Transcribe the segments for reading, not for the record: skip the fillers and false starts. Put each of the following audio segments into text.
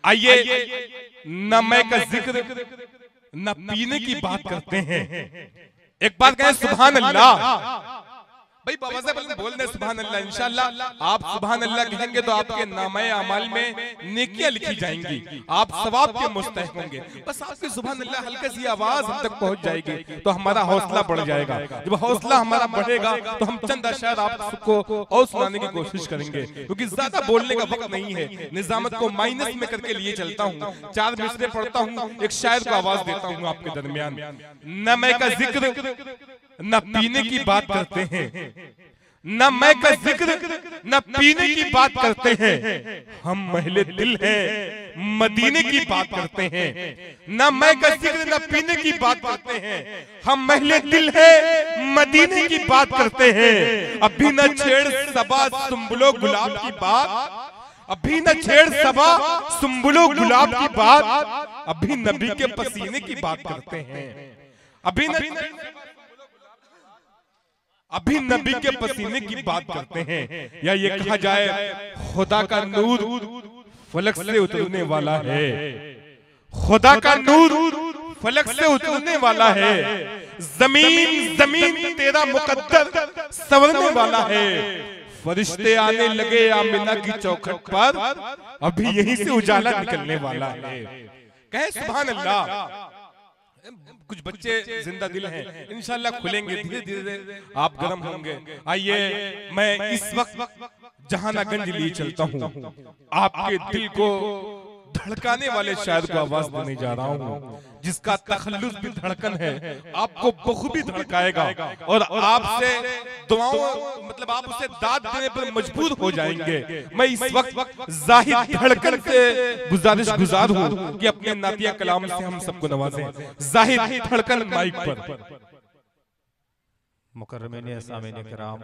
आइए न मैं का जिक्र न पीने की बात करते हैं। एक बात कहें सुभान अल्लाह। भाई बाबा साहब बोल दे सुभान अल्लाह। इंशाअल्लाह आप सुभान अल्लाह कहेंगे तो आपके नामे अमाल में नेकियां लिखी जाएंगी, आप सवाब के मुस्तहिक होंगे। बस आपकी सुभान अल्लाह हल्की सी आवाज हम तक पहुंच जाएगी तो हमारा हौसला बढ़ जाएगा। जब हौसला हमारा बढ़ेगा तो हम चंद अशार आपको और सुनाने की कोशिश करेंगे, क्योंकि ज्यादा बोलने का वक्त नहीं है। निजामत को माइनस में करके लिए चलता हूँ, 4 मिसरे पढ़ता हूँ, एक शायर को आवाज देता हूँ आपके दरमियान। न मैं का जिक्र न पीने की बात करते हैं, न मैं का जिक्र न पीने की बात करते हैं, हम महले दिल हैं मदीने की बात करते हैं। न मैं का जिक्र न पीने की बात करते हैं, हम महले दिल हैं मदीने की बात करते हैं। अभी न छेड़ सबा सुम्बुलो गुलाब की बात, अभी न छेड़ सबा सुम्बुलो गुलाब की बात, अभी नबी के पसीने की बात करते हैं। अभी नबी के पसीने की बात करते हैं। या ये कहा जाए खुदा का नूर फलक से उतरने वाला है, खुदा का नूर फलक से उतरने वाला है, जमीन जमीन तेरा मुकद्दर संवरने वाला है। फरिश्ते आने लगे आमिना की चौखट पर, अभी यहीं से उजाला निकलने वाला है। कहे सुभान अल्लाह। कुछ बच्चे जिंदा दिल हैं, इंशाल्लाह खुलेंगे धीरे धीरे, आप गर्म होंगे। आइए मैं इस वक्त जहानागंज लिए चलता हूँ, आपके दिल को धड़काने वाले शायर को आवाज देने जा रहा हूँ, जिसका तखल्लुस भी धड़कन है, आपको बखूबी धड़काएगा और आपसे दुआओं मतलब आप उसे दाद देने पर मजबूर हो जाएंगे। मैं इस वक्त जाहिद धड़कन से गुजारिश गुजार हूँ कि अपने नातिया कलाम से हम सबको नवाजें। जाहिद धड़कन माइक पर। मुकर्रमीन सामीन किराम,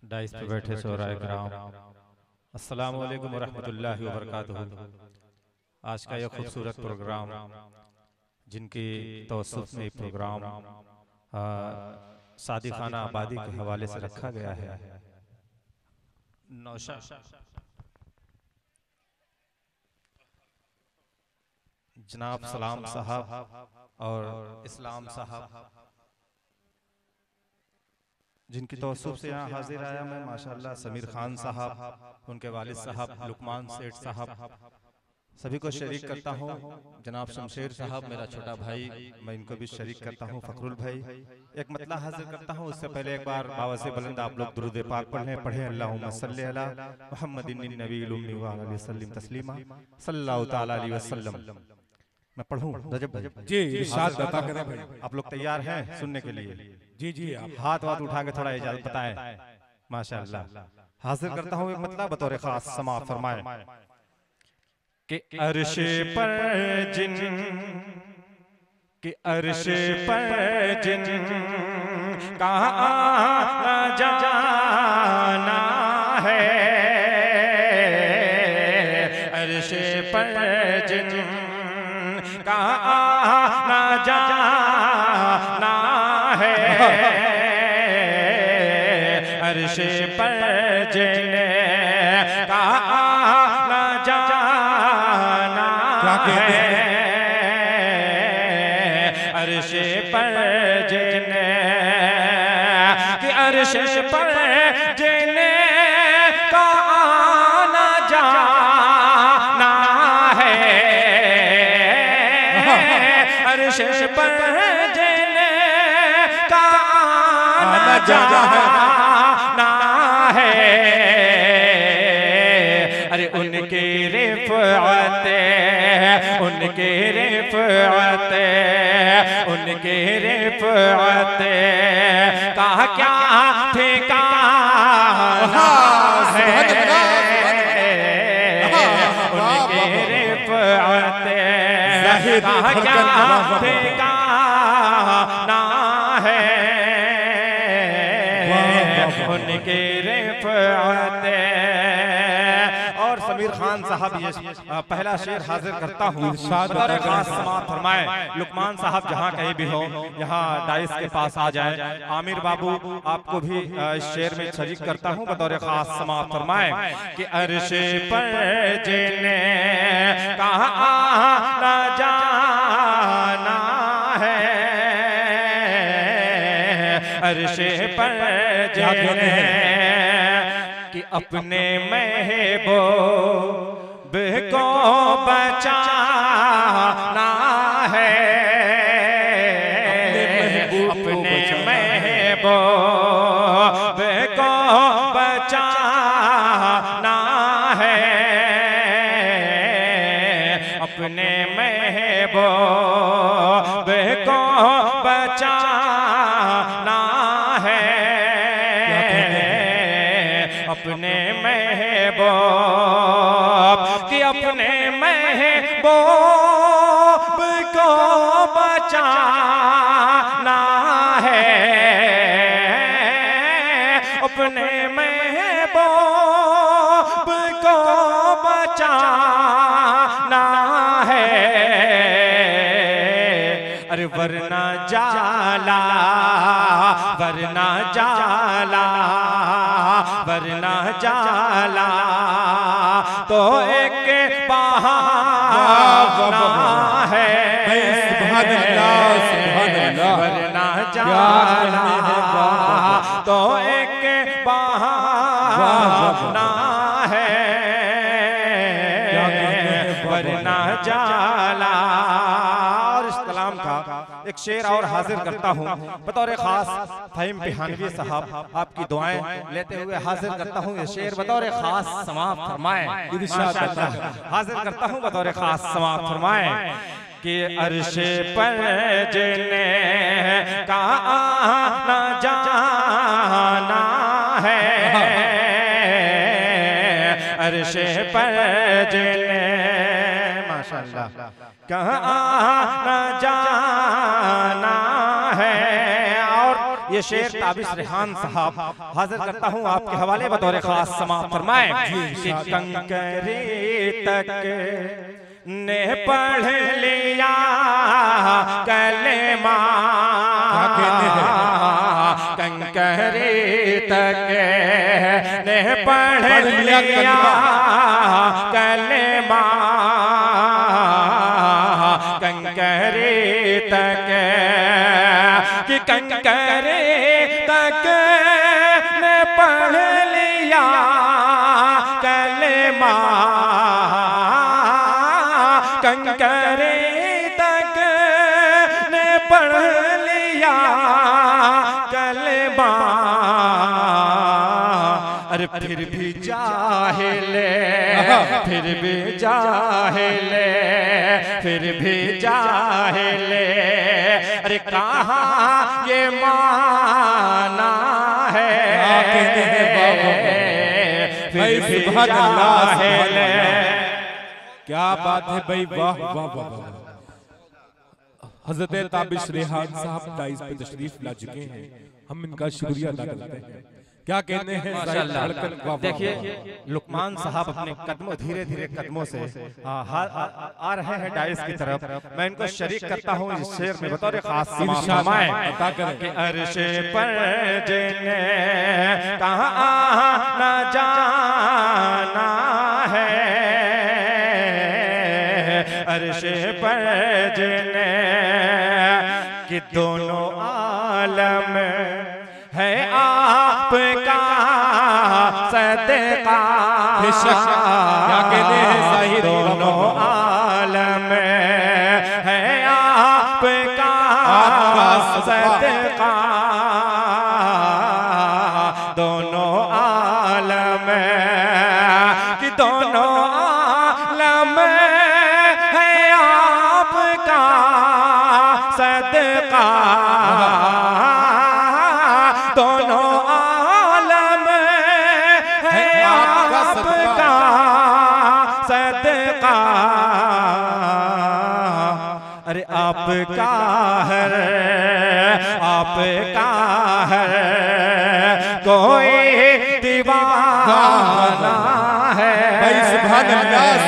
डाइस पे बैठे शोराए किराम, अस्सलाम वालेकुम रहमतुल्लाहि व बरकातहू। आज का यह खूबसूरत प्रोग्राम जिनकी तवस्सुत में प्रोग्राम सादी खाना आबादी के हवाले से रखा गया है। जनाब सलाम साहब और इस्लाम साहब जिनकी तवस्सुत से यहाँ हाजिर आया मैं, माशाअल्लाह समीर खान साहब, उनके वालिद साहब लुकमान सेठ साहब, सभी को शरीक करता हूँ। जनाब शमशेर साहब मेरा छोटा भाई, मैं इनको भी शरीक करता हूँ। फखरुल भाई एक मतला हाजिर करता हूँ। उससे पहले एक बार बाबा से बुलंद आप लोग दुरूद पाक पढ़ें अल्लाहुम्मा सल्ली अला मुहम्मदिन नबील उम्मी व अलैहि वसल्लम तस्लीमा सल्लल्लाहु तआला अलैहि वसल्लम। मैं पढ़ूं रजब भाई? जी इरशाद बता करें भाई। आप लोग तैयार हैं सुनने के लिए? जी जी आप हाथ वाथ उठा के थोड़ा इजाजत बताएं। माशाअल्लाह हाजिर करता हूँ एक मतला बतौर खास समाअत फरमाएं कि अर्शे पर जिन कहाँ जाना है, अर्शे पर जिन कहाँ जाना है, अर्शे पर जिन कहाँ जाना है, अर्शे पर जिन कि अर्शे पर जिन का आना जाना है, अर्शे पर जिन का आना जाना है। अरे उनके रिफ़अते उनके रिफ़अते उनके रिफ़अते का क्या ठिकाना है, उनके रिफ़अते का क्या ठिकाना है, उनके रिफ़अते। और समीर खान साहब ये पहला शेर हाजिर करता हूँ, खास समाअत फरमाएं। लुकमान साहब जहाँ कहीं भी हो यहाँ डाइस के पास आ जाए। आमिर बाबू आपको भी इस शेर में शरीक करता हूँ, बतौर खास समाअत फरमाएं कि अर्शे पर जिन आना जाना है, अर्शे पर जिन्हें कि अपने महबूब को बचाना है, अपने महबूब को बचाना है, अपने महबूब को बचाना है, अपने महबूब कि अपने महबूब को बचाना है, अपने महबूब को बचाना है, अरे वरना जाला, वरना जाला, वरना जाला तो एक बहाना है, सुभान अल्लाह, सुभान अल्लाह, वरना जाला तो एक बहाना है, वरना जाला। और इस कलाम का एक शेर और हाजिर करता हूँ बतौर खास फहीम बिहानवी साहब, आपकी दुआएं लेते हुए हाजिर करता हूँ ये शेर बतौर खास समाप्त फरमाएं, हाजिर करता हूँ बतौर खास समाप्त फरमाएं कि अर्शे पर जिन्हें का आना जाना है, अर्शे पर जिन्हें माशाअल्लाह कहाँ आना जाना है। और ये शेर ताबिश रेहान साहब हाजिर करता हूँ आपके हवाले बतौर खास समाप्त फरमाएं कि कंकरी तक ने पढ़ लिया कलेमा, कंकरी तक ने पढ़ लिया कलेमा, कंकरी तक कि कंकरी तक ने पढ़ लिया कलेमा, कंकरी तक ने पढ़ लिया कलेमा, अरे फिर भी जाहिले, फिर भी जाहिले, फिर भी जाहिले, अरे कहाँ ये माना है, फिर भी जाहिले। क्या बात है भाई, वाह वाह वाह। हजरत ताबिश रेहान साहब डाइस पे तशरीफ ला चुके हैं, हम इनका शुक्रिया अदा करते हैं। क्या कहते हैं माशाअल्लाह। देखिए लुकमान साहब अपने कदमों धीरे धीरे कदमों से आ रहे हैं डाइस की तरफ, मैं इनको शरीक करता हूँ इस शेर में बतौर खास फरमाएं कि अर्शे पर जिन्हें कहाँ आना जाना है, अर्शे पर जिन्हें कि दोनों आलम है आपका सदका, क्या कहते हैं ज़ाहिर, दोनों आलम है आपका सदका, दोनों आलम कि दोनों आलम है आपका सदका, दोनों आलम है आपका सदका, अरे आपका है, आपका है, कोई दीवाना है, सुभान अल्लाह,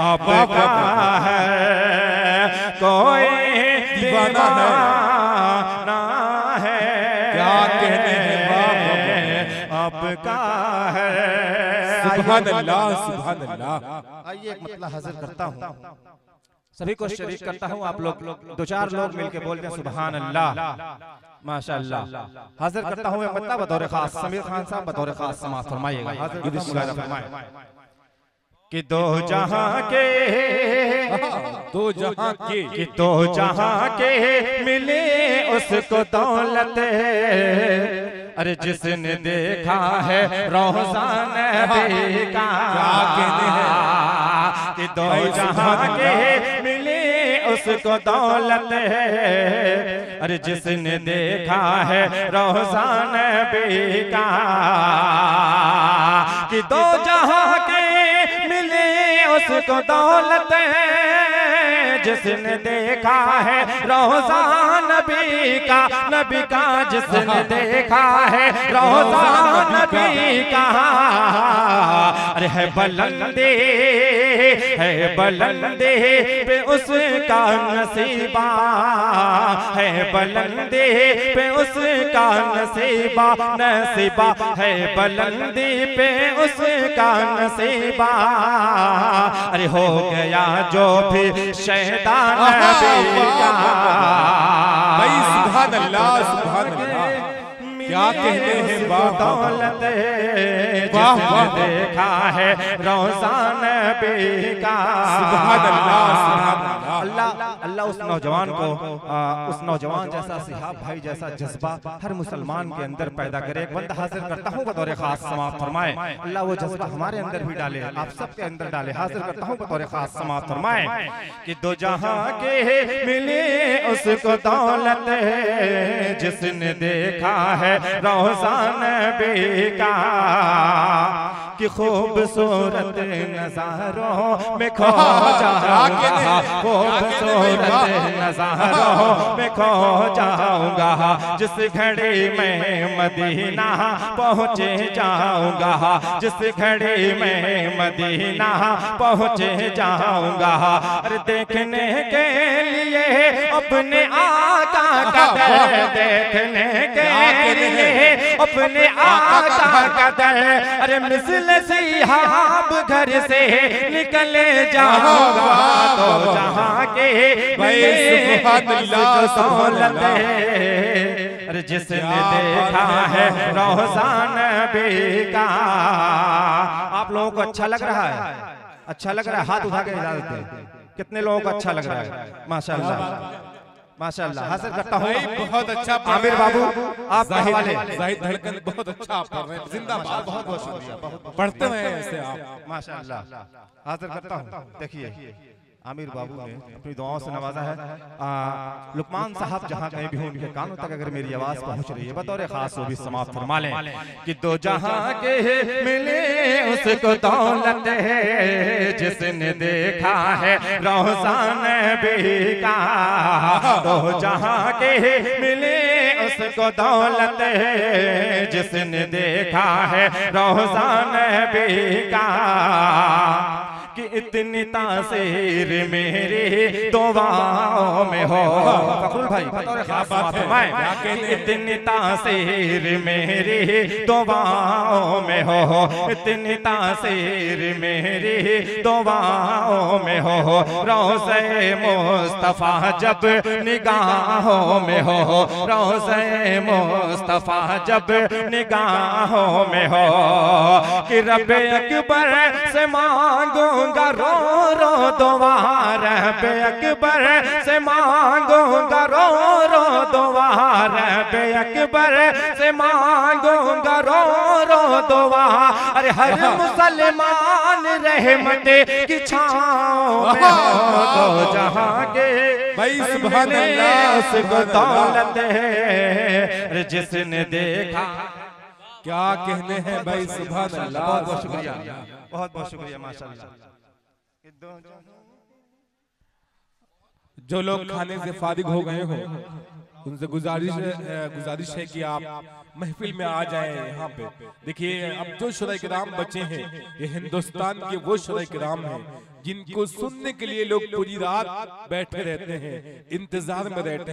आपका है, कोई दीवाना है, क्या कहते हैं आपका है, सुभान अल्लाह, सुभान अल्लाह। आइए एक मतला हाजिर करता हूँ, सभी को शरीक करता हूँ। आप लोग 2-4 लोग मिलके बोलते हैं सुभान अल्लाह, माशाअल्लाह। हाजिर करता हूँ एक मतला बतौर खास, समीर खान साहब बतौर खास समाअत फरमाइएगा। कि दो जहां के मिले उसको दौलत, अरे जिसने देखा है रोज़ान नबी का, कि दो जहां के मिले उसको दौलत है, अरे जिसने देखा है रोज़ान नबी का, कि दो जहां के मिले उसको दौलत है, जिसने देखा है रोज़ा नबी का, नबी का जिसने देखा है रोज़ा नबी का, अरे है बुलंदे पे उसका नसीबा, है बुलंदे पे उसका नसीबा, नसीबा है बुलंदी पे उसका नसीबा, अरे हो गया जो भी शैतान नबी का। भाई सुभान अल्लाह, सुभान अल्लाह, क्या कहते हैं दौलत, जिसने देखा है रोज़ा नबी का। सुभान अल्लाह, सुभान अल्लाह अल्लाह उस नौजवान को उस नौजवान जैसा सिहाब भाई जैसा जज्बा हर मुसलमान के अंदर पैदा करे। एक बंदा हाजिर करता हूँ बतौर खास समाअत फरमाए, अल्लाह वो जज्बा हमारे अंदर भी डाले, आप सबके अंदर डाले। हाजिर करता हूँ बतौर खास समाअत फरमाए कि दो जहां के मिले उसको दौलत, जिसने देखा है रोज़ा नबी का, कि खूबसूरत नज़ारों में खो जाऊंगा, खूबसूरत नज़ारों में खो जाऊंगा, जिस घड़ी में मदीना पहुँचे जाऊंगा, जिस घड़ी में मदीना पहुँचे जाऊंगा, अरे देखने के लिए अपने आका का दर, देखने के लिए अपने आका का दर, अरे मिसल सिहाब घर से निकले जाऊंगा, तो जहां के दौलत है, अरे जिसने देखा है रोज़ा नबी का। आप लोगों को अच्छा लग रहा है? अच्छा लग रहा है? हाथ उठा के इजाजत दें, कितने लोगों को अच्छा लग रहा है? माशाअल्लाह माशाअल्लाह। हाजिर करता हूँ बहुत अच्छा आमिर बाबू, आपके हवाले। जाहिद धड़कन बहुत अच्छा आप पढ़ रहे हैं, जिंदाबाद, बहुत बहुत शुक्रिया, पढ़ते हैं ऐसे आप, माशाअल्लाह। हाजिर करता हूँ, देखिए आमिर बाबू ने अपनी दुआओं से नवाजा है। लुकमान साहब जहाँ कहीं भी हो उनके कानों तक अगर मेरी आवाज पहुँच रही है बतौर खास वो भी समाअत फरमा लें कि दो जहां के मिले उसको दौलत है, जिसने देखा है रोज़ा नबी का, दो जहां के मिले उसको दौलत है, जिसने देखा है रोज़ा नबी का, कि इतनी तासीर मेरे दुआओं में हो। फखरुल भाई बतौर खास बात फरमाएं कि इतनी तासीर मेरी दुआओं में हो, इतनी तासीर मेरी दुआओं में हो, रोज़े मुस्तफ़ा जब निगाहों में हो, रोज़े मुस्तफ़ा जब निगाहों में हो, कि रब अकबर से मांगूंगा रो रो दुआ, रब अकबर से मांगूंगा रो रो दुआ, रब अकबर से मांगूंगा रो रो दुआ, अरे हर मुसलमान रहमत की छाँव में हो, दो जहां के भाई सुभान अल्लाह, उसको दौलत है, जिसने देखा। क्या कहने हैं भाई, सुभान अल्लाह, बहुत बहुत शुक्रिया, बहुत बहुत शुक्रिया, माशाअल्लाह। जो लोग खाने से फारिग हो गए हो उनसे गुजारिश है कि आप महफिल में आ जाएं यहाँ पे। देखिए अब जो शुरा किराम बचे हैं ये हिंदुस्तान के वो शुरा किराम हैं जिनको सुनने के लिए लोग पूरी रात बैठे रहते हैं, इंतजार में रहते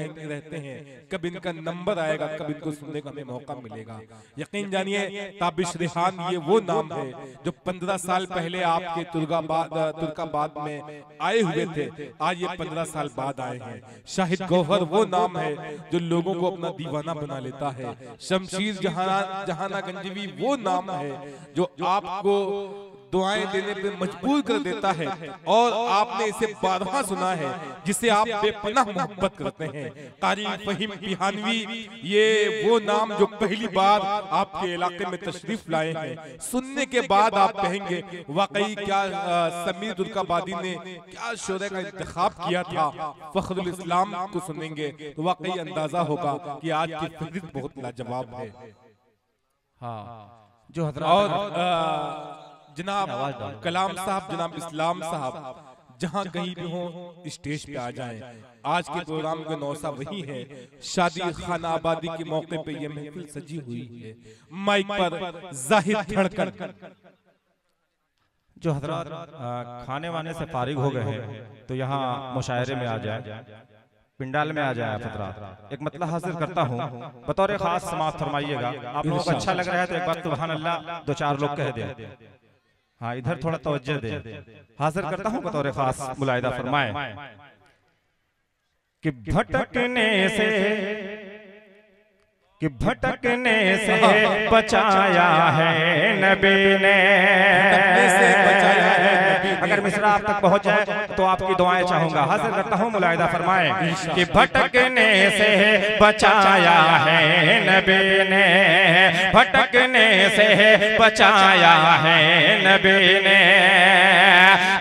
हैं कब इनका नंबर आएगा, कब इनको सुनने का हमें मौका मिलेगा। यकीन जानिए ताबिश रेहान ये वो नाम है जो 15 साल पहले आपके तुर्काबाद में आए हुए थे, आज ये 15 साल बाद आए हैं। शाहिद गौहर वो नाम है जो लोगों को अपना दीवाना बना लेता है। शमशीर जहाना गंजवी वो नाम है जो आपको दुआएं देने पे मजबूर कर देता है, और आपने इसे बारहा सुना है जिसे आप बेपनाह मोहब्बत करते हैं। कारी फहीम पिहानवी ये वो नाम जो पहली बार आपके इलाके में तशरीफ लाए हैं। सुनने के बाद आप कहेंगे वाकई क्या समीर तुर्काबादी ने क्या शोरे का इंतखाब किया था। फखरुल इस्लाम को सुनेंगे तो वाकई अंदाजा होगा कि आज की फहरिस्त बहुत लाजवाब है। हाँ, जो और जनाब कलाम साहब, जनाब इस्लाम साहब जहां कहीं भी हो स्टेज पे आ जाएं। आज के प्रोग्राम का नौसा वही है, शादी खाना आबादी के मौके पे ये महफिल सजी हुई है। माइक पर जाहिद धड़कन। जो हजरात खाने वाने से फारिग हो गए हैं तो यहाँ मुशायरे में आ जाए, पिंडाल में आ जाए हजरात। एक मतलब हाजिर करता हूँ, बतौर खास समाप्त फरमाइएगा। आप लोगों को अच्छा लग रहा है तो एक बार सुभान अल्लाह 2-4 लोग कह दें। हाँ, इधर थोड़ा तवज्जो दे। हाजिर करता हूँ बतौर खास, मुलाहिदा फरमाए कि भटकने से बचाया है नबी ने। अगर मिसरा आप तक पहुंच जाए तो आपकी दुआएं चाहूंगा। हाजिर करता हूं, मुलाहिदा फरमाएं कि भटकने से बचाया है नबी ने, भटकने से बचाया है नबी ने,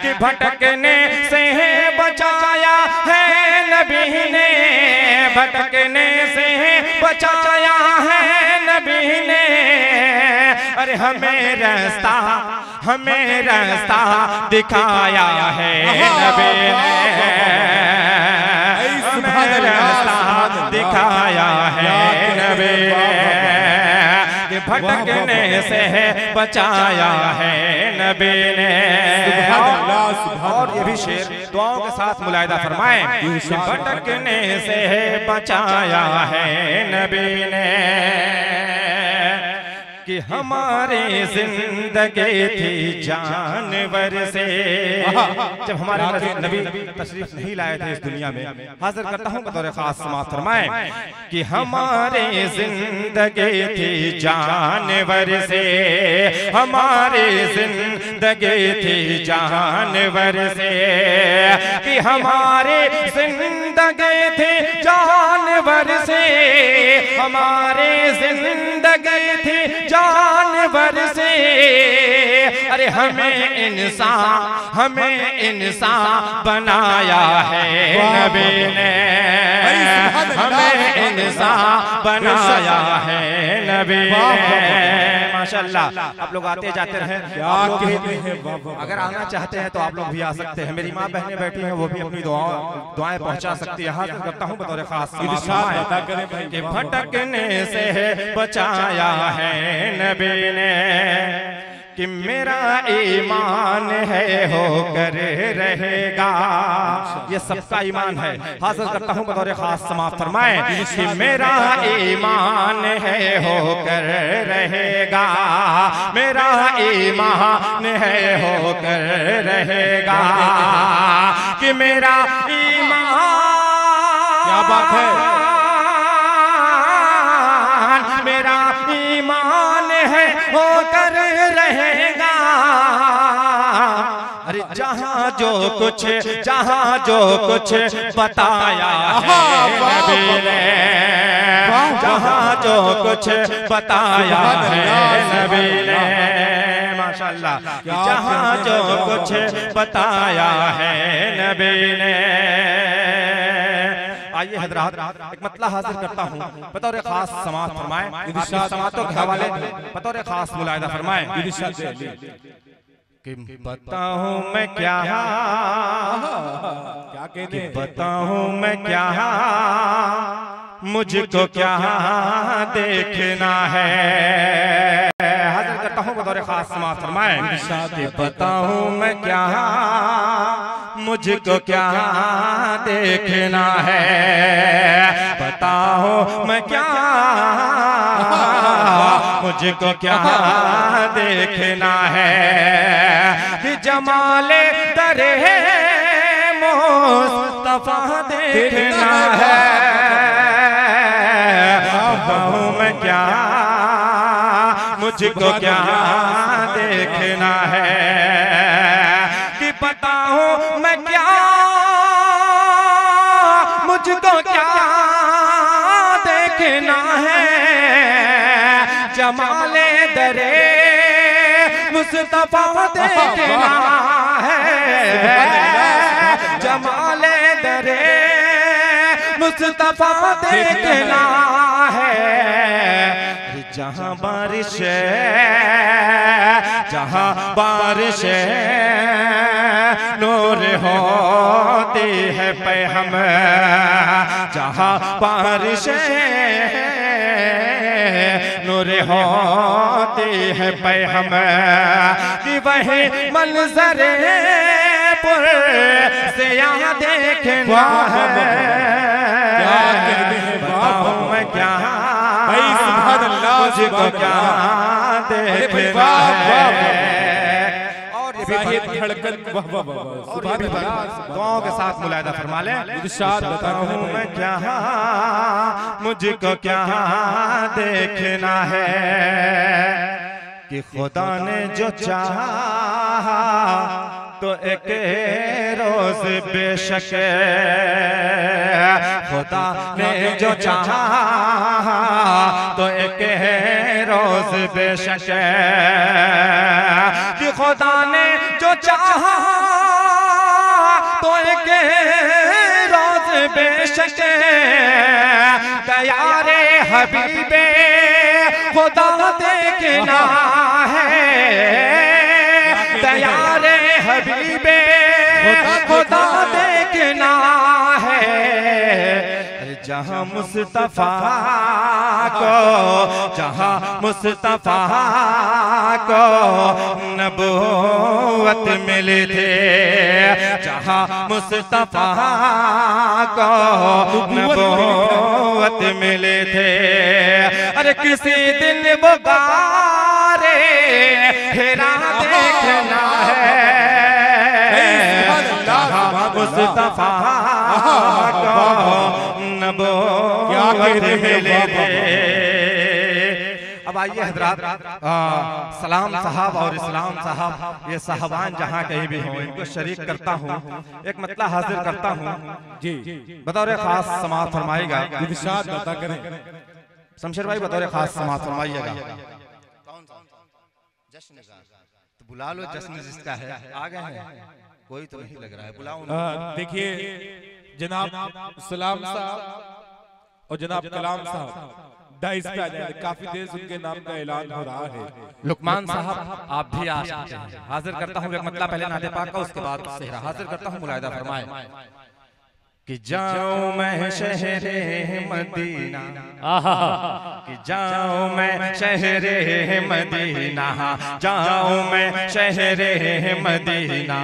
कि भटकने से बचाया है नबी ने, भटकने से बचाया है नबी ने। अरे हमें रास्ता दिखाया है नबी ने, हमें रास्ता दिखाया है नबी ने, कि भटकने से बचाया है नबी ने। और ये भी शेर दुआओं के साथ मुलाहिदा फरमाएं, भटकने से बचाया है नबी ने, कि हमारी जिंदगी थी जानवर से। जब हमारे नबी तशरीफ नहीं लाए थे इस दुनिया में, हाजिर करता हूँ बतौर खास समाप्त फरमाएं कि हमारी जिंदगी थी जानवर से, हमारी जिंदगी थी जानवर से, कि हमारी जिंदगी थी जानवर से, हमारी जिंदगी थी जानवर से। अरे हमें इंसान बनाया है नबी ने, हमें इंसान बनाया है नबी ने। माशाल्लाह, आप लोग आते जाते रहे। अगर आना चाहते हैं तो आप लोग भी आ सकते हैं। मेरी माँ बहनें बैठी हैं, वो भी अपनी दुआएं पहुंचा सकती है। हाजिर करता हूँ बतौर खास, कि भटकने से बचाया है नबी ने, कि मेरा ईमान है होकर रहेगा। ये सबका ईमान है। हासिल करता हूँ बतौर खास समाप्त फरमाएं कि मेरा ईमान है होकर रहेगा, मेरा ईमान है होकर रहेगा, कि मेरा ईमान, क्या बात है, मेरा ईमान है होकर रहेगा। अरे जहाँ जो कुछ बताया है नबी ने, जहाँ जो कुछ बताया है नबी ने, माशाल्लाह, जहाँ जो कुछ बताया है नबी ने। आइए हजरात, एक मतला हासिल करता हूँ बतौर खास समाअत फरमाएं। आपकी समाअतों के हवाले बतौर खास मुलाहिदा फरमाएं कि बताऊं मैं क्या कहते हैं, बताऊं मैं क्या, मुझको क्या देखना है, हाजिर करता हूँ बतौर खास समाअत फरमाएं कि बताऊं मैं क्या मुझको क्या देखना है, बताओ मैं क्या मुझको क्या देखना है, कि जमाले दरे मुस्तफा देखना है, बताओ मैं क्या मुझको क्या देखना है, कि बताओ मैं क्या मुझको क्या देखना है, जमाले दरे मुस्तफा देखना है, जमाले दरे मुस्तफा देखना है, जहाँ बारिश जहाँ बारिश नूर होती है पे हम, जहाँ बारिश नूर होती है पे हम, कि वही मंजर पुर से यहाँ देखना है, बताऊं मैं क्या मुझको क्या देखना है, और दुआओं के साथ मुलायदा फरमा ले, बताऊं मैं क्या मुझको क्या देखना है, कि खुदा ने जो चाहा तो एक रोज बेशक, खुदा ने जो चाहा तो एक रोज बेशक, कि खुदा ने जो चाहा तो एक रोज बेशक, तैयारे हबीबे खुदा देखना है, तैयारे हबीबे खुदा देखना है, जहाँ मुस्तफा को, जहाँ मुस्तफा को नबूवत मिले थे, जहाँ मुस्तफा को नबूवत मिले थे, अरे किसी दिन वो गारे हेरा देखना है, जहाँ मुस्तफा को नबूवत मिले थे। अब आइए हजरात, सलाम साहब और इस्लाम साहब ये साहबान जहाँ कहीं भी हों इनको शरीक करता हूँ, एक मतला हाजिर करता हूँ जी, बतौर खास समाअत फरमाएगा, शमशेर भाई बतौर खास समाअत फरमाइएगा, जश्न का तो बुला लो, जश्न जिसका है आ गए हैं, कोई तो नहीं लग रहा है, बुलाओ। देखिए जनाब सलाम साहब और जनाब कलाम साहब डाइस पे आ जाए, काफी देर से उनके नाम का ऐलान हो रहा है। लुकमान साहब आप भी आ सकते हैं, हाजिर करता हूँ एक मतला पहले नाते पाक का, उसके बाद सेहरा हाजिर करता हूँ, मुलायदा फरमाए कि जाऊं मैं शहरे मदीना, कि जाऊं मैं शहरे मदीना, जाऊं मैं शहरे मदीना,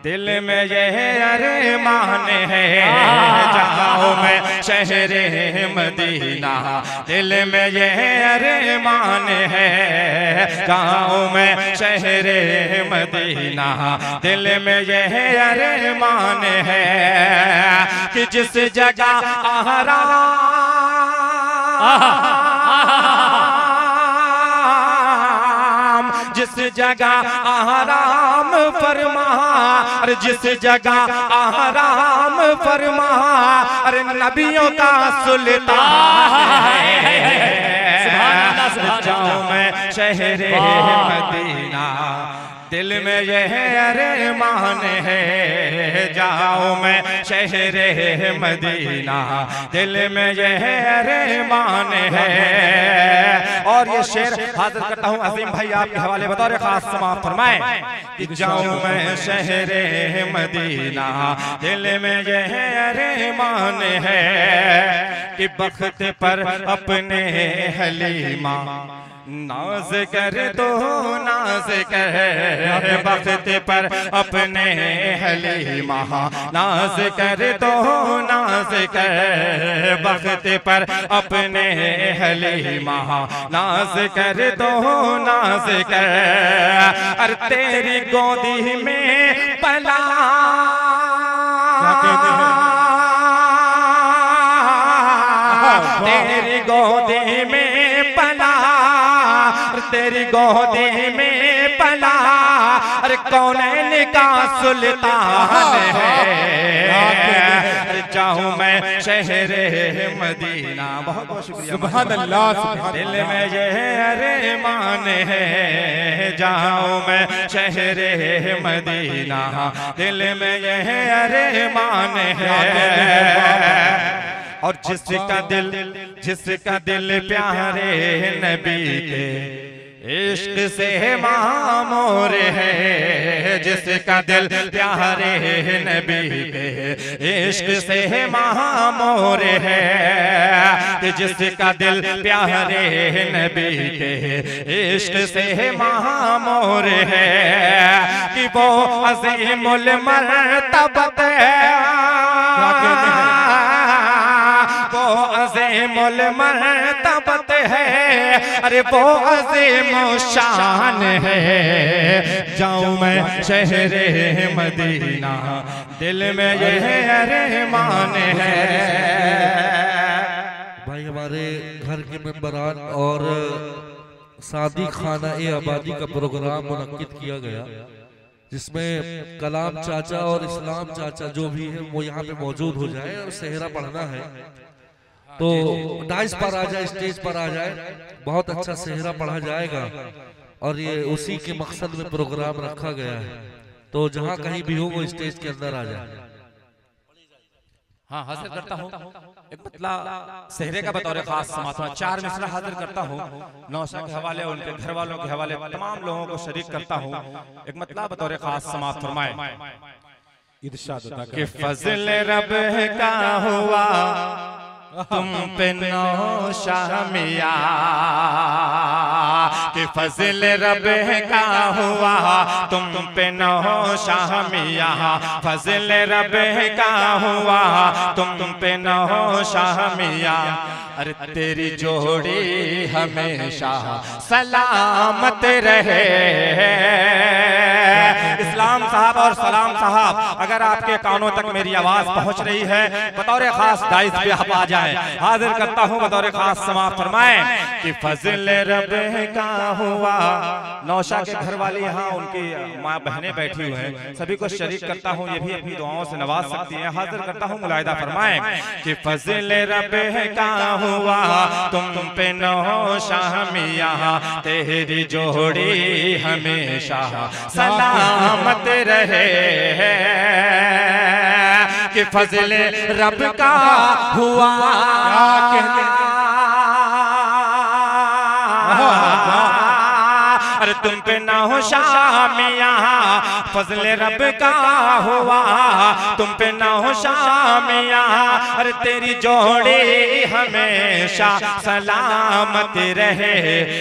दिल में ये अरमान है, जाऊं मैं शहरे मदीना, दिल में ये अरमान है, जाऊं मैं शहरे मदीना, दिल में ये अरमान है, कि जिस जगह आराम जिस जगह आराम फरमा, अरे जिस जगह आराम फरमा, अरे नबियों का सुल्तान है, जाऊं मैं शहरे मदीना, दिल में यह अरमान है, जाऊं मैं शहरे मदीना, दिल में यह अरमान है। और ये शेर हाजिर करता हूँ अजीम भाई आपके हवाले, बतौर खास समाअत फरमाएं कि जाऊं मैं शहरे मदीना, दिल में यह अरमान है, कि बख्त पर अपने हलीमा नाज कर दो नाज कर बख्त पर अपने हलीमा, नाज कर दो नाज कर बख्त पर अपने हलीमा, नाज कर दो नाज कर, और तेरी गोदी में पला तेरी गोदी में पला, तेरी गोदी में पला, अरे कौनैन का सुल्तान है, जाऊं मैं शहरे मदीना। बहुत बहुत शुक्रिया। सुभान अल्लाह। दिल में ये अरमान है, जाऊं मैं शहरे मदीना, दिल में ये अरमान है। और जिसका दिल प्यारे नबी के इश्क से मामूर है, जिसका दिल प्यारे नबी के इश्क से मामूर है, जिसका दिल प्यारे नबी के इश्क से मामूर है, कि वो अज़ीमुल मर्तबत वो अज़ीमुल मर्तबत है, अरे वो अज़ीम शान है, जाऊं मैं शहरे मदीना, दिल में ये अरमान है। भाई हमारे घर के मेंबरान और शादी खाना ए आबादी का प्रोग्राम मुनक्किद किया गया, जिसमें कलाम चाचा और इस्लाम चाचा जो भी है वो यहाँ पे मौजूद हो जाए और सेहरा पढ़ना है तो डाइस पर आ जाए, स्टेज पर आ जाए, बहुत अच्छा सेहरा पढ़ा जाएगा। और ये उसी के मकसद में प्रोग्राम रखा गया है, तो जहाँ कहीं भी हो वो स्टेज के अंदर आ जाए। हाँ, हाजिर करता हूँ एक मतला सेहरे का बतौर खास समात 4 मिसरा हाजिर करता हूँ, नौशा के हवाले, उनके घर वालों के हवाले तमाम लोगों को शरीक करता हूँ। एक मतला बतौर खास समात फरमाए कि फजल रब का हुआ तुम पे नौशा मिया, कि फजल रब का हुआ तुम पे नौशा मिया, फजल रब का हुआ तुम पे नौशा मिया, अरे तेरी जोड़ी हमेशा सलामत रहे। इस्लाम साहब और सलाम साहब, अगर आपके कानों तक मेरी आवाज पहुंच रही है, बतौर खास दाइस पे आप आ जाए, हाजिर करता हूं बतौर खास समाप्त फरमाएं कि फजल रब का हुआ। नौशा के घर वाले यहाँ उनकी माँ बहनें बैठी हुई हैं, सभी को शरीक करता हूँ, ये भी अपनी दुआओं से नवाज सकती हैं। हाजिर करता हूँ, मुलाहिदा फरमाएं कि फजल रब का हुआ तुम पे नौशा मिया, तेरी जोड़ी हमेशा सलामत रहे, कि फजल रब का हुआ अरे तुम पे नौशा मिया, फजल रब का हुआ तुम पे नौशा मिया, अरे तेरी जोड़ी हमेशा सलामत रहे।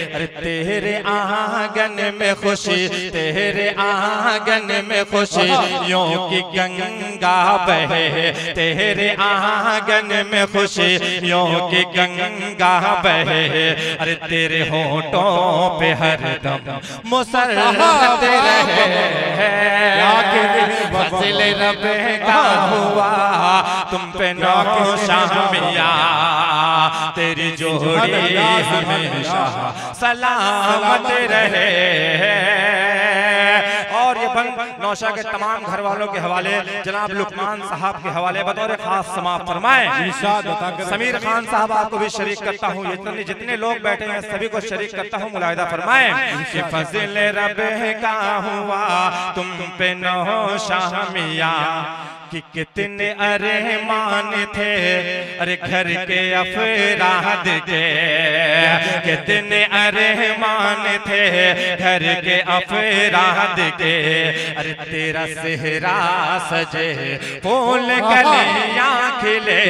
अरे तेरे आंगन में खुशी, तेरे आंगन में खुशियों की गंगा बहे, तेरे आंगन में खुशियों की गंगा बहे, अरे तेरे होठों पे हरदम मुसर्रत रहे, फजल रब का हुआ तुम पे नौशा मिया, तेरी जोड़ी हमेशा सलामत रहे। और ये बंद नौशा के तमाम घर वालों के हवाले जनाब लुकमान साहब के हवाले बतौर खास समाप्त फरमाएं। समीर खान साहब आपको भी शरीक करता हूँ, जितने लोग बैठे हैं सभी को शरीक करता हूँ, मुलाहिदा फरमाएं कि फजल रब का हुआ तुम पे नौशा मिया, कि कितने अरमान थे अरे घर के अफराद के, कितने अरमान थे घर के अफराद के, अरे तेरा सेहरा सजे फूल कलियां खिले,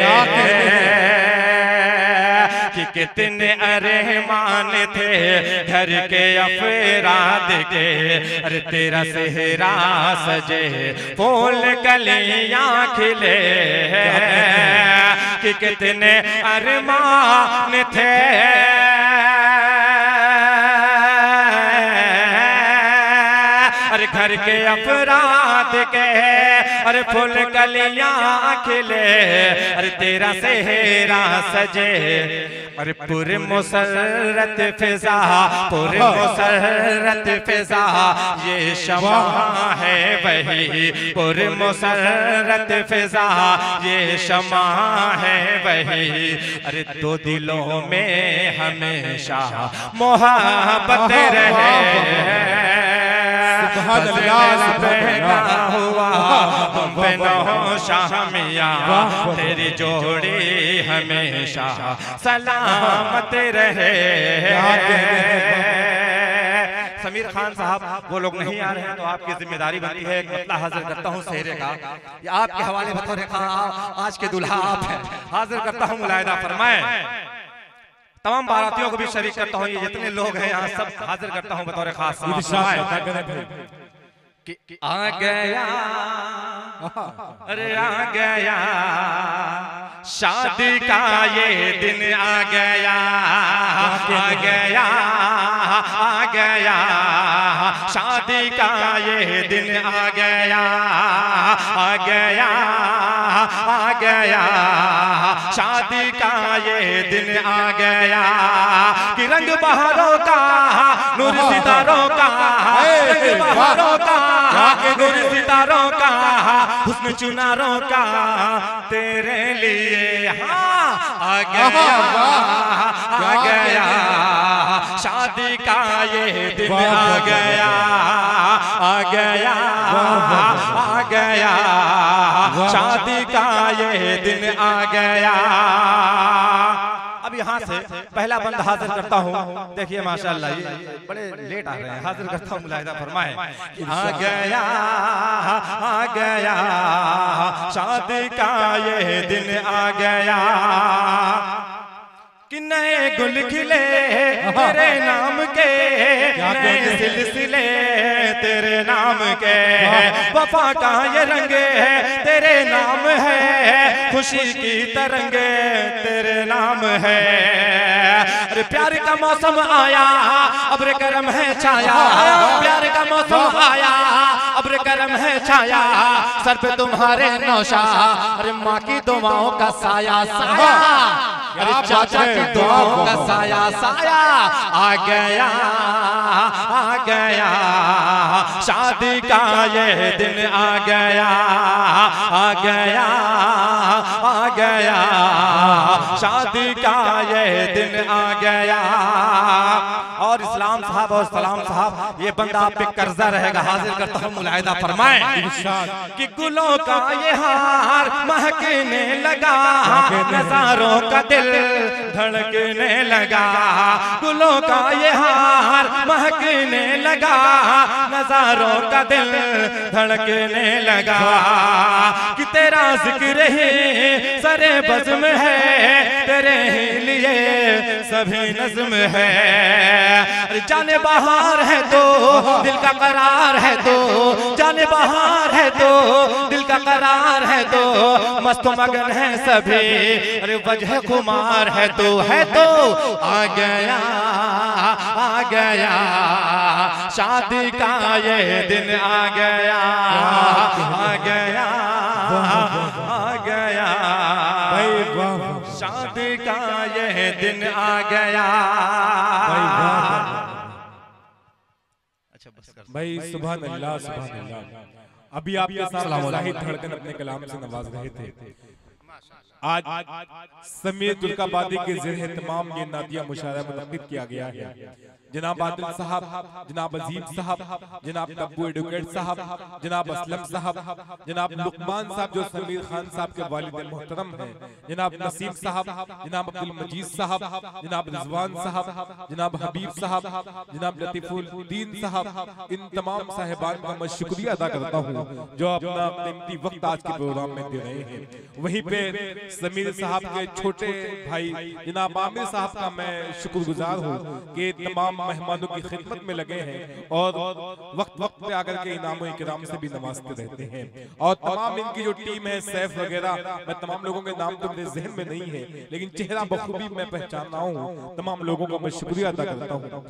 कि कितने अरमान थे घर के अफराद के, अरे तेरा सेहरा सजे फूल कलियां खिले, कि कितने अरमान थे अरे घर के अफराद के, अरे फूल कलियां खिले, अरे तेरा सेहरा सजे, अरे पूरे मुसर्रत फिजा, पूरे मुसर्रत फिजा, ये शमा है वही, पूरे मुसर्रत फिजा, ये शमा है वही, अरे दो दिलों में हमेशा मोहब्बत रहे, हुआ तुम पे नौ शामिया, तेरी जोड़ी हमेशा सलामत रहे। समीर खान साहब वो लोग नहीं आ रहे हैं तो आपकी जिम्मेदारी बनती है, एक मतला हाजिर करता हूँ सेहरे का, ये आपके हवाले बतौर आज के दुल्हा आप हैं, हाजिर करता हूँ, मुलाहिदा फरमाएं। तमाम बारातियों को भी शरीक करता हूँ, ये जितने लोग हैं यहाँ सब हाजिर करता हूँ बतौर खास। कि आ गया, अरे आ गया शादी का ये दिन, आ गया, आ गया, आ गया शादी का ये दिन, आ गया, आ गया, आ गया शादी का ये दिन, आ गया, कि रंग बहारों का नूर सितारों का, रंग बहारों का नूर सितारों का, हुस्न चुनारों का तेरे लिए, हाँ आ गया, आ गया शादी का ये दिन, आ गया, आ गया, आ गया शादी का ये दिन, आ गया। अब यहाँ से पहला बंद हाजिर करता हूँ, देखिए माशाअल्लाह ये बड़े लेट आ रहे हैं, हाजिर करता हूँ, मुलाहिदा फरमाएं। आ गया, आ गया शादी का ये दिन, आ गया, कि नए गुल खिले तेरे नाम के, नए सिलसिले तेरे नाम के, वफा का ये रंग है तेरे नाम है, खुशी की तरंगे तेरे नाम है, अरे प्यार का मौसम आया अब्र करम है छाया, प्यार का मौसम आया अब्र करम है छाया, सर पे तुम्हारे नौशा, अरे माँ की दुआओं का साया, साया, अरे चाचा की दुआओं का साया, साया, आ गया, आ गया शादी का ये दिन, आ गया, आ गया, आ गया शादी का ये दिन, आ गया। और इस्लाम साहब और सलाम साहब ये बंदा आप पे कर्जा रहेगा, हाजिर करता हूँ, मुलाहिदा फरमाएं। कि गुलों का ये हार महकने लगा, नजारों का दिल धड़कने लगा, गुलों का ये हार महकने लगा, नजारों का दिल धड़कने लगा, कि तेरा जिक्र ही सरे बज़्म है, तेरे ही लिए सभी नज़्म है, जाने बहार है तो दिल का करार है, तो जाने बहार है तो दिल का करार है, तो मस्त मगन है सभी, अरे वजह खुमार है तो, है तो, आ गया, आ गया शादी का ये दिन, आ गया, आ गया, आ गया शादी का ये दिन, आ गया। भाई सुभान अल्लाह, सुभान अल्लाह। अभी आपके साथ जाहिद धड़कन अपने कलाम से नवाज रहे थे। आज समीर तुर्काबादी के ज़ेर-ए-तमाम ये नादिया मुशायरा मुनक़्क़िद किया गया है। जनाब आदिल साहब, जनाब अजीम साहब, जनाब तब्बू एडवोकेट साहब, जनाब असलम साहब, जनाब लुकमान साहब जो समीर खान साहब के वालिद मोहतरम हैं, जनाब नसीम साहब, जनाब अब्दुल मजीद साहब, जनाब रिजवान साहब, जनाब हबीब साहब, जनाब लतीफुद्दीन साहब, इन तमाम साहिबान का मैं शुक्रिया अदा करता हूँ जो अपना कीमती वक्त आज के प्रोग्राम में दे रहे हैं। वहीं पे समीर साहब के छोटे भाई जनाब आमिर साहब का मैं शुक्रगुजार हूँ कि तमाम मेहमानों की खिदमत में लगे हैं और वक्त वक्त पे आकर के इनामों इकराम से भी नवाजते रहते हैं। और तमाम इनकी जो टीम है, सैफ वगैरह, मैं तमाम लोगों के नाम तो मेरे जहन में नहीं है, लेकिन चेहरा बखूबी मैं पहचान रहा हूँ। तमाम लोगों को मैं शुक्रिया अदा करता हूँ।